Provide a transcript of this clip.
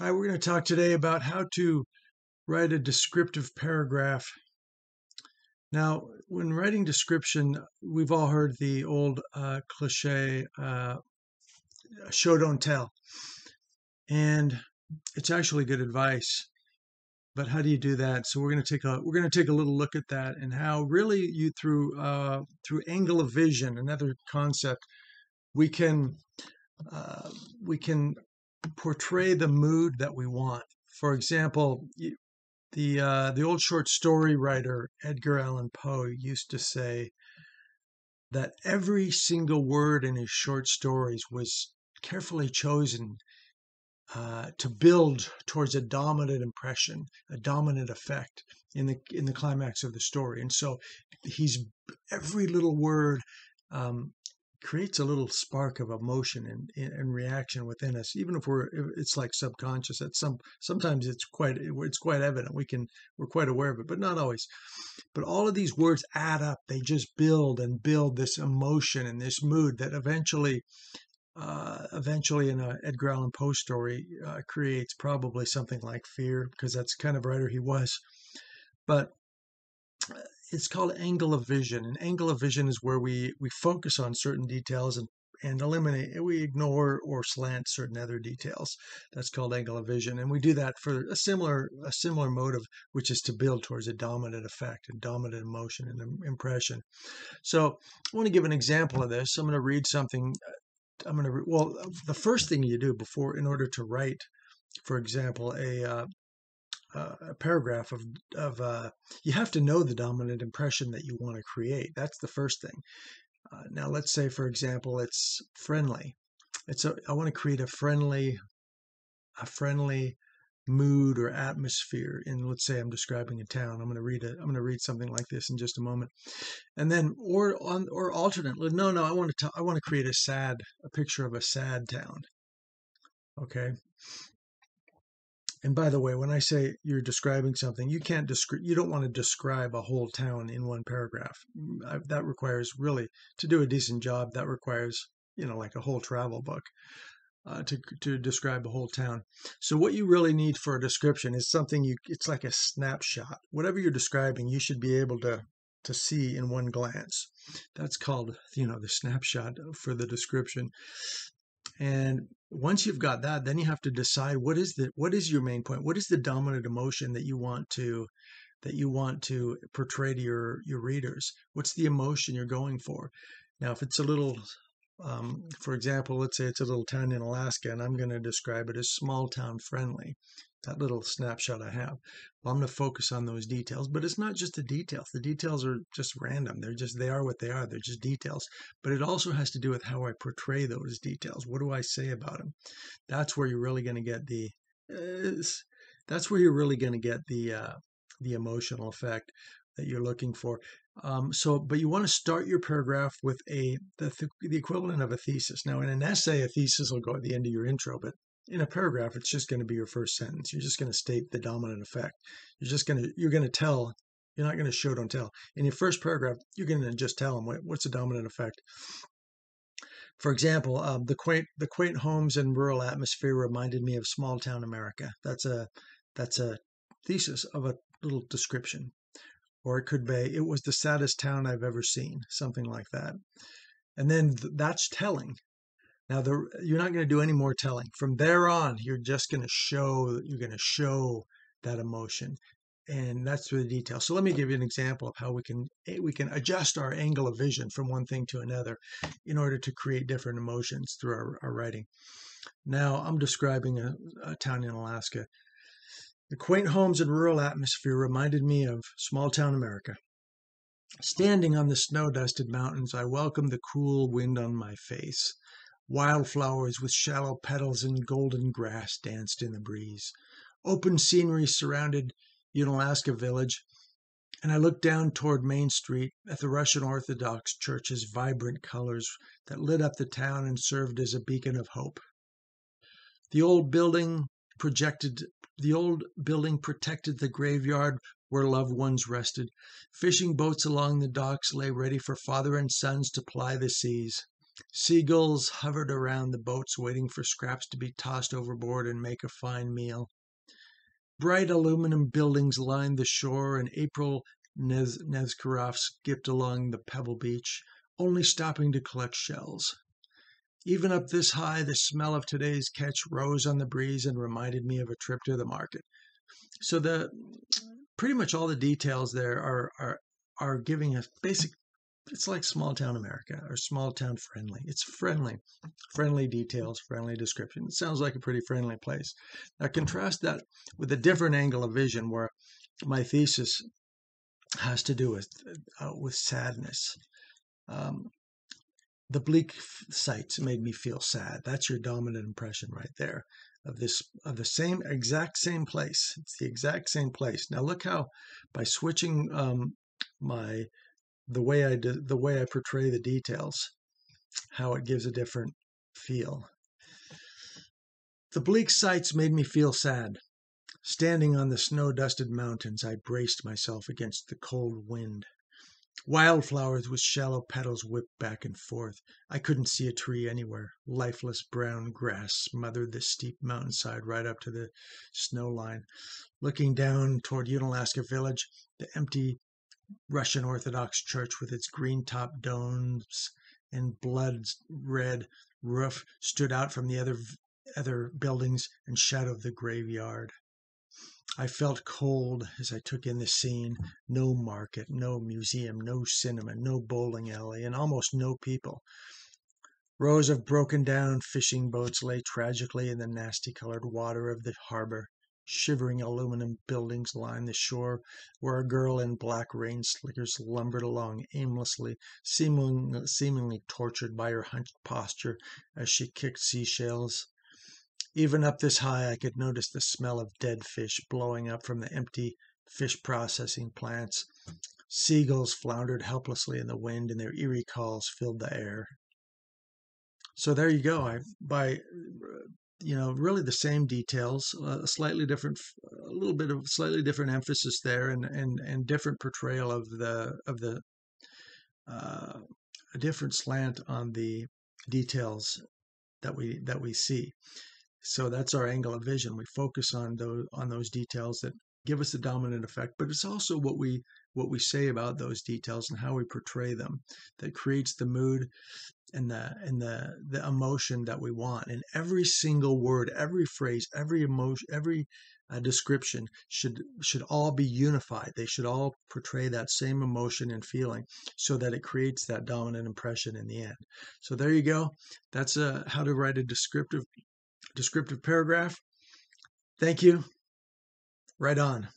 Hi, we're going to talk today about how to write a descriptive paragraph. Now, when writing description, we've all heard the old cliche, show don't tell. And it's actually good advice. But how do you do that? So we're going to take a little look at that and how really you through angle of vision, another concept, we can uh, we can portray the mood that we want. For example, the old short story writer Edgar Allan Poe used to say that every single word in his short stories was carefully chosen to build towards a dominant impression, a dominant effect in the climax of the story. And so he's every little word um, creates a little spark of emotion and reaction within us, even if it's like subconscious. At sometimes it's quite evident. We're quite aware of it, but not always. But all of these words add up. They just build and build this emotion and this mood that eventually in a Edgar Allan Poe story creates probably something like fear, because that's the kind of writer he was. But it's called angle of vision. And angle of vision is where we focus on certain details and eliminate, we ignore or slant certain other details. That's called angle of vision. And we do that for a similar motive, which is to build towards a dominant effect, a dominant emotion and impression. So I want to give an example of this. I'm going to read something. Well, the first thing you do in order to write, for example, a paragraph of you have to know the dominant impression that you want to create. That's the first thing. Now, let's say, for example, it's friendly. I want to create a friendly mood or atmosphere. And let's say I'm describing a town. I'm going to read something like this in just a moment. And then, or alternately, no, I want to create a picture of a sad town. Okay. And by the way, when I say you're describing something, you don't want to describe a whole town in one paragraph. That requires really, to do a decent job, that requires, like a whole travel book to describe a whole town. So what you really need for a description is it's like a snapshot. Whatever you're describing, you should be able to see in one glance. That's called, the snapshot for the description. And once you've got that, then you have to decide what is your main point? What is the dominant emotion that you want to portray to your readers? What's the emotion you're going for? Now, if it's a little, for example, let's say it's a little town in Alaska, and I'm going to describe it as small town friendly. That little snapshot I have. Well, I'm going to focus on those details, but it's not just the details. The details are just random. They are what they are. They're just details. But it also has to do with how I portray those details. What do I say about them? That's where you're really going to get uh, that's where you're really going to get the emotional effect that you're looking for. But you want to start your paragraph with the equivalent of a thesis. Now, in an essay, a thesis will go at the end of your intro, but in a paragraph, it's just going to be your first sentence. You're just going to state the dominant effect. You're going to tell. You're not going to show, don't tell. In your first paragraph, you're going to just tell them what's the dominant effect. For example, the quaint homes and rural atmosphere reminded me of small town America. That's a thesis of a little description. Or it could be, it was the saddest town I've ever seen, something like that. And then that's telling. Now, you're not going to do any more telling. From there on, you're going to show that emotion. And that's through the details. So let me give you an example of how we can adjust our angle of vision from one thing to another in order to create different emotions through our writing. Now, I'm describing a town in Alaska. The quaint homes and rural atmosphere reminded me of small town America. Standing on the snow-dusted mountains, I welcomed the cool wind on my face. Wildflowers with shallow petals and golden grass danced in the breeze. Open scenery surrounded Unalaska village, and I looked down toward Main Street at the Russian Orthodox Church's vibrant colors that lit up the town and served as a beacon of hope. The old building projected the old building protected the graveyard where loved ones rested. Fishing boats along the docks lay ready for father and sons to ply the seas. Seagulls hovered around the boats waiting for scraps to be tossed overboard and make a fine meal. Bright aluminum buildings lined the shore, and April Nezhkorov skipped along the pebble beach, only stopping to collect shells. Even up this high, the smell of today's catch rose on the breeze and reminded me of a trip to the market. So the pretty much all the details there are giving us basic. It's like small town America or small town friendly. It's friendly details, friendly description. It sounds like a pretty friendly place. Now contrast that with a different angle of vision where my thesis has to do with sadness. Um, the bleak sights made me feel sad. That's your dominant impression right there of the same exact same place. It's the exact same place. Now look how by switching my the way I portray the details, how it gives a different feel. The bleak sights made me feel sad. Standing on the snow-dusted mountains, I braced myself against the cold wind. Wildflowers with shallow petals whipped back and forth. I couldn't see a tree anywhere. Lifeless brown grass smothered the steep mountainside right up to the snow line. Looking down toward Unalaska Village, the empty Russian Orthodox church with its green-topped domes and blood-red roof stood out from the other buildings and shadowed the graveyard. I felt cold as I took in the scene. No market, no museum, no cinema, no bowling alley, and almost no people. Rows of broken-down fishing boats lay tragically in the nasty-colored water of the harbor. Shivering aluminum buildings lined the shore, where a girl in black rain slickers lumbered along aimlessly, seemingly tortured by her hunched posture as she kicked seashells. Even up this high, I could notice the smell of dead fish blowing up from the empty fish processing plants. Seagulls floundered helplessly in the wind, and their eerie calls filled the air. So there you go. Really the same details, a little bit of slightly different emphasis there, and different portrayal of the a different slant on the details that we see. So that's our angle of vision. We focus on those details that give us the dominant effect, but it's also what we say about those details and how we portray them that creates the mood and the emotion that we want. And every single word, every phrase, every emotion, every description should all be unified. They should all portray that same emotion and feeling, so that it creates that dominant impression in the end. So there you go. That's how to write a descriptive paragraph. Thank you. Right on.